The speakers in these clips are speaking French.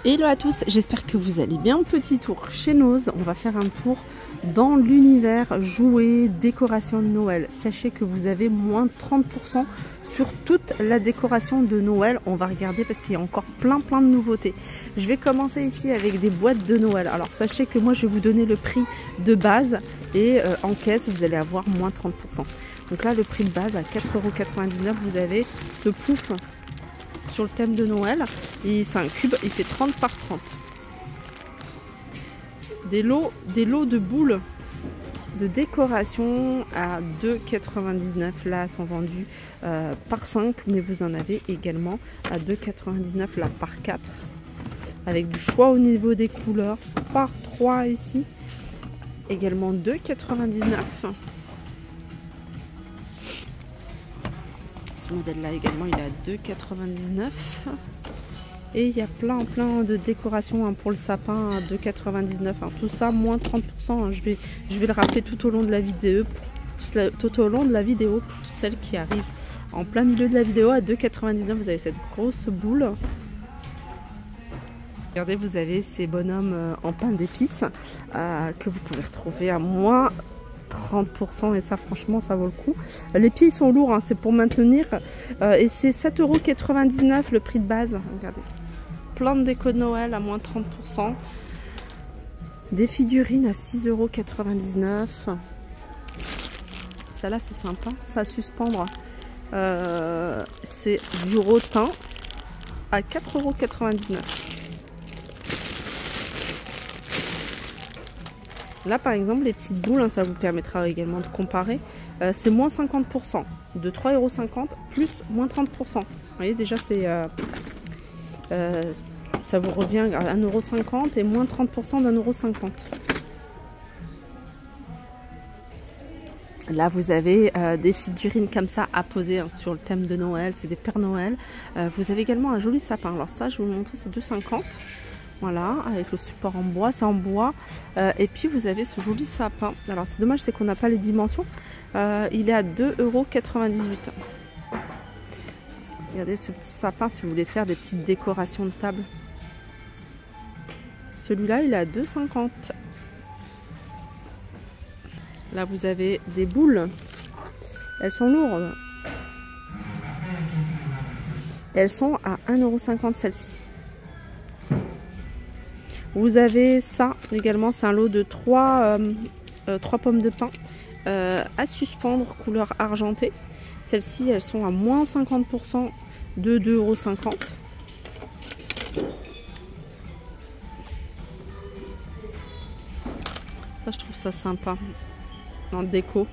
Hello à tous, j'espère que vous allez bien. Petit tour chez Nose, on va faire un tour dans l'univers jouets, décoration de Noël. Sachez que vous avez moins de 30% sur toute la décoration de Noël. On va regarder parce qu'il y a encore plein de nouveautés. Je vais commencer ici avec des boîtes de Noël. Alors sachez que moi je vais vous donner le prix de base et en caisse vous allez avoir moins 30%. Donc là le prix de base à 4,99 €, vous avez ce pouf sur le thème de Noël, et c'est un cube, il fait 30 par 30. Des lots de boules de décoration à 2,99 €. Là, sont vendus par 5, mais vous en avez également à 2,99 € là par 4. Avec du choix au niveau des couleurs, par 3 ici. Également 2,99 €. Ce modèle là également il est à 2,99 €. Et il y a plein de décorations pour le sapin à 2,99 €. Tout ça moins 30%. Je vais le rappeler tout au long de la vidéo, pour toutes celles qui arrivent en plein milieu de la vidéo. À 2,99 €, vous avez cette grosse boule. Regardez, vous avez ces bonhommes en pain d'épices que vous pouvez retrouver à moins 30%, et ça franchement ça vaut le coup. Les pieds sont lourds, hein, c'est pour maintenir, et c'est 7,99 € le prix de base. Regardez, plein de déco de Noël à moins 30%. Des figurines à 6,99 €. Ça là c'est sympa, ça à suspendre. C'est du rotin à 4,99 €. Là par exemple les petites boules, hein, ça vous permettra également de comparer, c'est moins 50%, de 3,50 € plus moins 30%. Vous voyez déjà c'est ça vous revient à 1,50 € et moins 30% d'1,50 €. Là vous avez des figurines comme ça à poser, hein, sur le thème de Noël, c'est des Pères Noël. Vous avez également un joli sapin, alors ça je vais vous montrer, c'est 2,50 €. Voilà, avec le support en bois, c'est en bois. Et puis vous avez ce joli sapin. Alors c'est dommage, c'est qu'on n'a pas les dimensions. Il est à 2,98 €. Regardez ce petit sapin si vous voulez faire des petites décorations de table. Celui-là, il est à 2,50 €. Là vous avez des boules. Elles sont lourdes. Elles sont à 1,50 € celles-ci. Vous avez ça également, c'est un lot de 3 pommes de pin à suspendre, couleur argentée. Celles-ci, elles sont à moins 50% de 2,50 €. Ça, je trouve ça sympa en déco.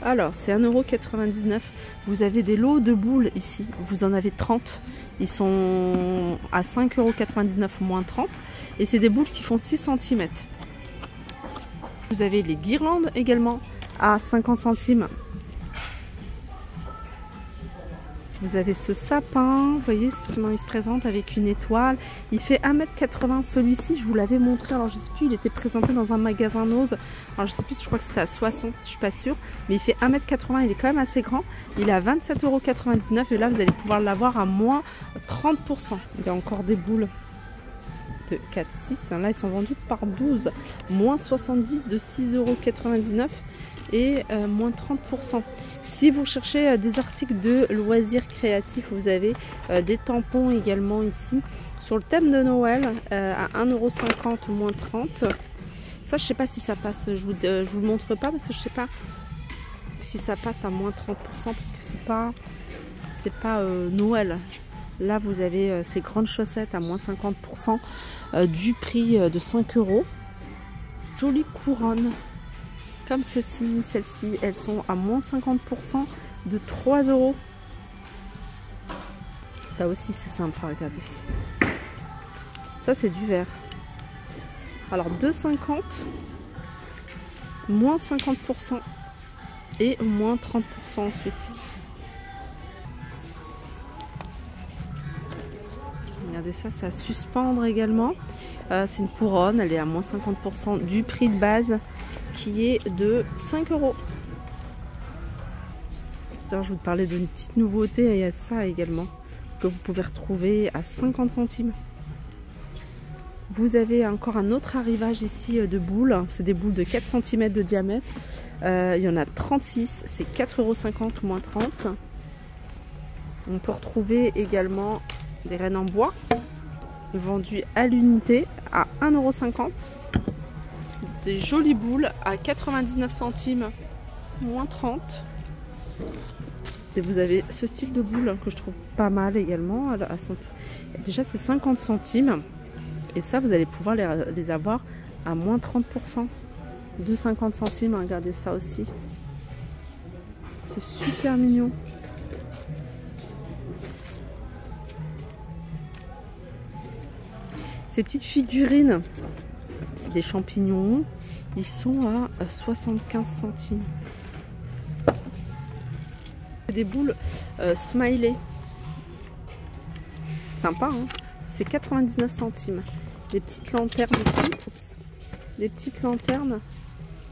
Alors, c'est 1,99 €. Vous avez des lots de boules ici, vous en avez 30. Ils sont à 5,99 € moins 30. Et c'est des boules qui font 6 cm. Vous avez les guirlandes également à 50 centimes. Vous avez ce sapin, vous voyez comment il se présente avec une étoile. Il fait 1,80 m. Celui-ci, je vous l'avais montré. Alors je sais plus, il était présenté dans un magasin Nose. Alors je sais plus, je crois que c'était à 60, je suis pas sûre. Mais il fait 1,80 m, il est quand même assez grand. Il est à 27,99 € et là vous allez pouvoir l'avoir à moins 30%. Il y a encore des boules de 4, 6. Là ils sont vendus par 12. Moins 70 de 6,99 € et moins 30%. Si vous cherchez des articles de loisirs créatifs, vous avez des tampons également ici sur le thème de Noël à 1,50 € moins 30. Ça je sais pas si ça passe, je vous le montre pas parce que je sais pas si ça passe à moins 30% parce que c'est pas Noël. Là vous avez ces grandes chaussettes à moins 50% du prix de 5 €. Jolie couronne comme ceci, celles-ci, elles sont à moins 50% de 3 €. Ça aussi c'est sympa, regardez. Ça c'est du verre. Alors 2,50 €, moins 50% et moins 30% ensuite. Regardez ça, ça à suspendre également. C'est une couronne, elle est à moins 50% du prix de base qui est de 5 €. Je vous parlais d'une petite nouveauté, il y a ça également que vous pouvez retrouver à 50 centimes. Vous avez encore un autre arrivage ici de boules. C'est des boules de 4 cm de diamètre. Il y en a 36. C'est 4,50 € moins 30. On peut retrouver également des rennes en bois vendues à l'unité à 1,50 €. Des jolies boules à 99 centimes moins 30. Et vous avez ce style de boule que je trouve pas mal également. Déjà c'est 50 centimes. Et ça vous allez pouvoir les avoir à moins 30%. De 50 centimes. Regardez ça aussi. C'est super mignon. Ces petites figurines, c'est des champignons. Ils sont à 75 centimes. Des boules smiley. C'est sympa, hein. C'est 99 centimes. Des petites lanternes ici. Oups. Des petites lanternes.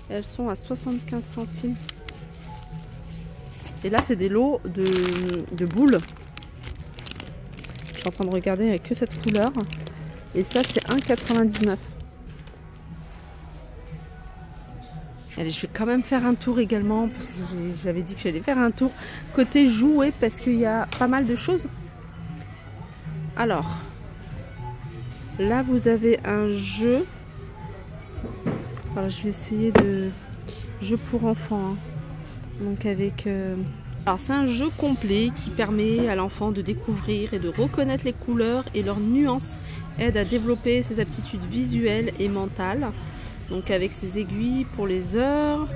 Elles sont à 75 centimes. Et là, c'est des lots de boules. Je suis en train de regarder avec que cette couleur. Et ça, c'est 1,99 €. Allez, je vais quand même faire un tour également. J'avais dit que j'allais faire un tour côté jouets parce qu'il y a pas mal de choses. Alors, là, vous avez un jeu. Alors, je vais essayer de... Jeu pour enfants. Hein. Donc, avec... Alors, c'est un jeu complet qui permet à l'enfant de découvrir et de reconnaître les couleurs et leurs nuances. Aide à développer ses aptitudes visuelles et mentales. Donc avec ses aiguilles pour les heures,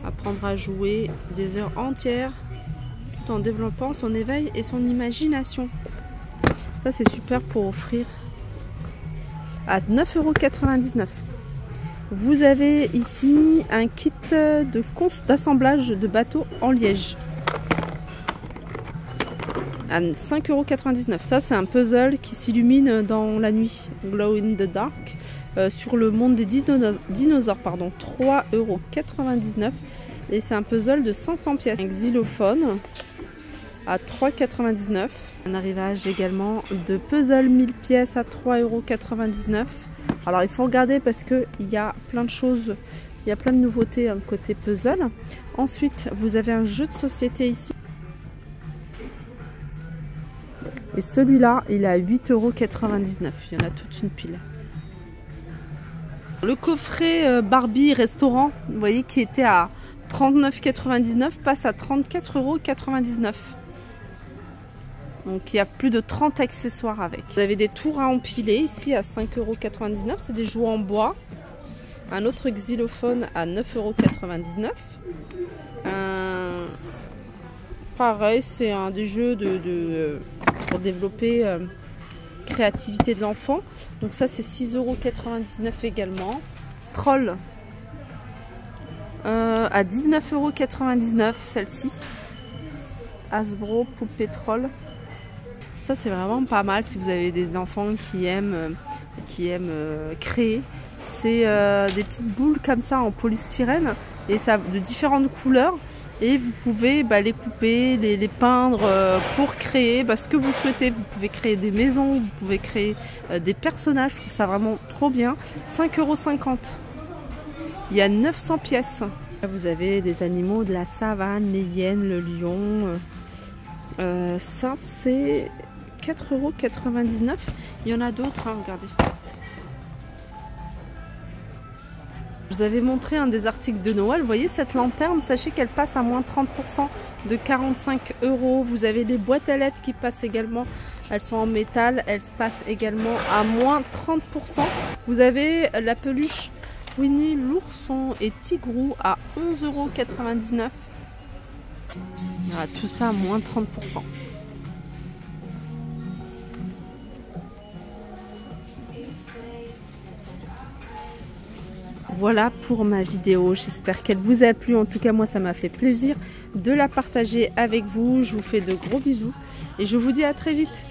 apprendre à jouer des heures entières tout en développant son éveil et son imagination. Ça c'est super pour offrir à 9,99 €. Vous avez ici un kit d'assemblage de bateaux en liège. À 5,99 €. Ça c'est un puzzle qui s'illumine dans la nuit, glow in the dark, sur le monde des dinosaures, pardon, 3,99 €. Et c'est un puzzle de 500 pièces. Un xylophone à 3,99 €. Un arrivage également de puzzle 1000 pièces à 3,99 €. Alors il faut regarder parce qu'il y a plein de choses, il y a plein de nouveautés côté puzzle. Ensuite vous avez un jeu de société ici. Et celui-là, il est à 8,99 €. Il y en a toute une pile. Le coffret Barbie restaurant, vous voyez, qui était à 39,99 € passe à 34,99 €. Donc il y a plus de 30 accessoires avec. Vous avez des tours à empiler ici à 5,99 €. C'est des jouets en bois. Un autre xylophone à 9,99 €. Pareil, c'est un des jeux pour développer créativité de l'enfant. Donc ça c'est 6,99 € également. Troll à 19,99 € celle-ci. Hasbro poupée troll. Ça c'est vraiment pas mal si vous avez des enfants qui aiment créer. C'est des petites boules comme ça en polystyrène et ça de différentes couleurs. Et vous pouvez les couper, les peindre pour créer ce que vous souhaitez. Vous pouvez créer des maisons, vous pouvez créer des personnages. Je trouve ça vraiment trop bien. 5,50 €. Il y a 900 pièces. Là, vous avez des animaux de la savane, les hyènes, le lion. Ça, c'est 4,99 €. Il y en a d'autres, hein, regardez. Je vous avais montré un des articles de Noël. Vous voyez cette lanterne, sachez qu'elle passe à moins 30% de 45 €. Vous avez les boîtes à lettres qui passent également. Elles sont en métal. Elles passent également à moins 30%. Vous avez la peluche Winnie l'ourson et Tigrou à 11,99 €. Voilà, tout ça à moins 30%. Voilà pour ma vidéo, j'espère qu'elle vous a plu. En tout cas moi ça m'a fait plaisir de la partager avec vous. Je vous fais de gros bisous et je vous dis à très vite.